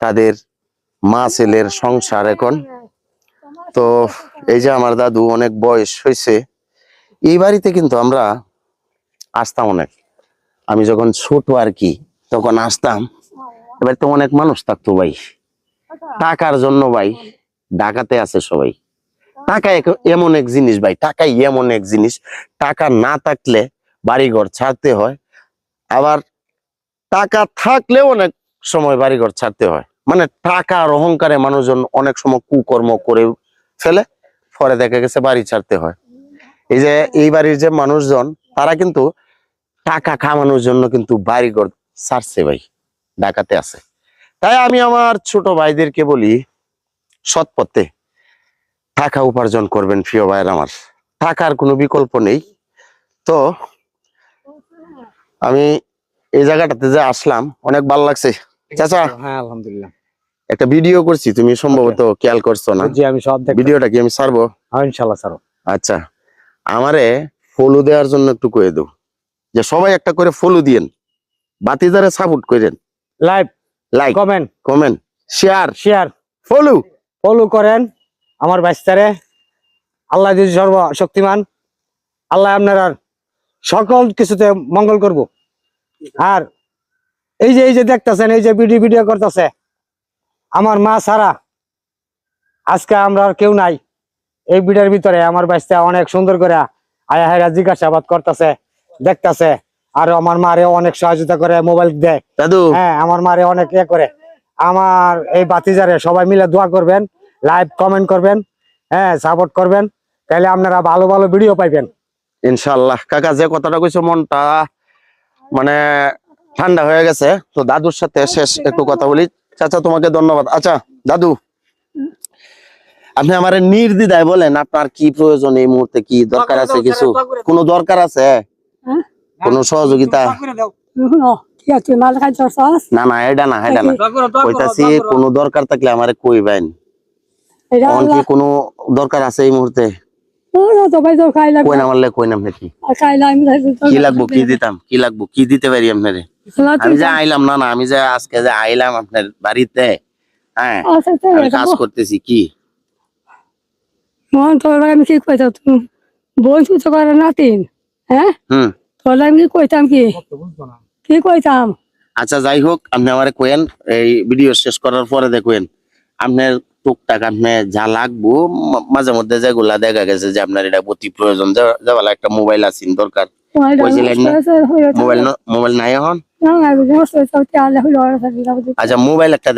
তাদের মা ছেলের সংসার এখন। তো এই যে আমার দাদু অনেক বয়স হয়েছে, এই বাড়িতে কিন্তু আমরা আসতাম অনেক। আমি যখন ছোট আর কি তখন আসতাম। এবার তো অনেক মানুষ থাকতো ভাই, টাকার জন্য ভাই ঢাকাতে আছে সবাই। টাকা এমন এক জিনিস ভাই, টাকাই এমন এক জিনিস, টাকা না থাকলে বাড়িঘর ছাড়তে হয়, আবার টাকা থাকলেও অনেক সময় বাড়িঘর ছাড়তে হয়। মানে টাকার অহংকারে মানুষজন অনেক সময় কুকর্ম করে ফেলে, পরে দেখা গেছে বাড়ি ছাড়তে হয়। এই যে এই বাড়ির যে মানুষজন, তারা কিন্তু টাকা কামানোর জন্য কিন্তু বাড়িঘর ছাড়ছে ভাই, ঢাকাতে আছে। তাই আমি আমার ছোট ভাইদেরকে বলি, সৎ পথে টাকা উপার্জন করবেন প্রিয় ভাইয়ের আমার, টাকার কোনো বিকল্প নেই। তো আমি এই জায়গাটাতে যে আসলাম অনেক ভালো লাগছে চাচা। হ্যাঁ আলহামদুলিল্লাহ। একটা ভিডিও করছি, তুমি সম্ভবত খেয়াল করছো না? জি আমি সব দেখি। ভিডিওটা কি আমি ছাড়বো? হ্যাঁ ইনশাআল্লাহ ছাড়ো। আচ্ছা, আমারে ফলো দেওয়ার জন্য একটু কয়ে দাও, যে সবাই একটা করে ফলো দিয়েন, বাতিজারে সাপোর্ট করেন, like like comment share follow follow করেন আমার বাচ্চারে। আল্লাহ যদি সর্বশক্তিমান, আল্লাহ আপনার সকল কিছুতে মঙ্গল করব। আর এই যে দেখতেছেন, এই যে ভিডিও করতেছে, আমার মা ছাড়া আজকে আমরা আর কেউ নাই। এই ভিডিওর ভিতরে আমার বাচ্চা অনেক সুন্দর করে আয়া হেরা জিজ্ঞাসাবাদ করতেছে, দেখতেছে, আর আমার মারে অনেক সহযোগিতা করে, মোবাইল দেয় দাদু। হ্যাঁ আমার মারে অনেক করে। আমার এই বাতিজারে সবাই মিলে দোয়া করবেন, লাইক কমেন্ট করবেন, হ্যাঁ সাপোর্ট করবেন, তাহলে আপনারা ভালো ভালো ভিডিও পাইবেন ইনশাআল্লাহ। কাকা যে কথাটা কইছো মনটা মানে ঠান্ডা হয়ে গেছে। তো দাদুর সাথে শেষ একটু কথা বলি। চাচা তোমাকে ধন্যবাদ। আচ্ছা দাদু, আপনি আমার নির্দ্বিধায় বলেন আপনার কি প্রয়োজন, এই মুহূর্তে কি দরকার আছে, কিছু কোনো দরকার আছে, কোনো সহযোগিতা? না না এটা না কইতাছি, কোনো দরকার থাকলে আমারে কইবেন। কি কোনো দরকার আছে এই মুহূর্তে? কি লাগবো, কি দিতাম, কি লাগবো, কি দিতে পারি আপনারে? আমি যে আইলাম, না আমি যে আজকে যে আইলাম আপনার বাড়িতে, হ্যাঁ আমি কাজ করতেছি। কি আমি কি কইতাম, তুমি বই তো করে নাতিন, হ্যাঁ তোর আমি কইতাম কি কইতাম। আচ্ছা যাই হোক, আপনি আমারে কইেন, এই ভিডিও শেষ করার পরে দেখেন আপনার টুকটাক আপনি যা লাগবো, মাঝে মধ্যে যেগুলা দেখা গেছে যে আপনার এটা অতি প্রয়োজন, যেগুলা একটা মোবাইল আছে দরকার, মোবাইল নাই এখন। আচ্ছা মোবাইল একটা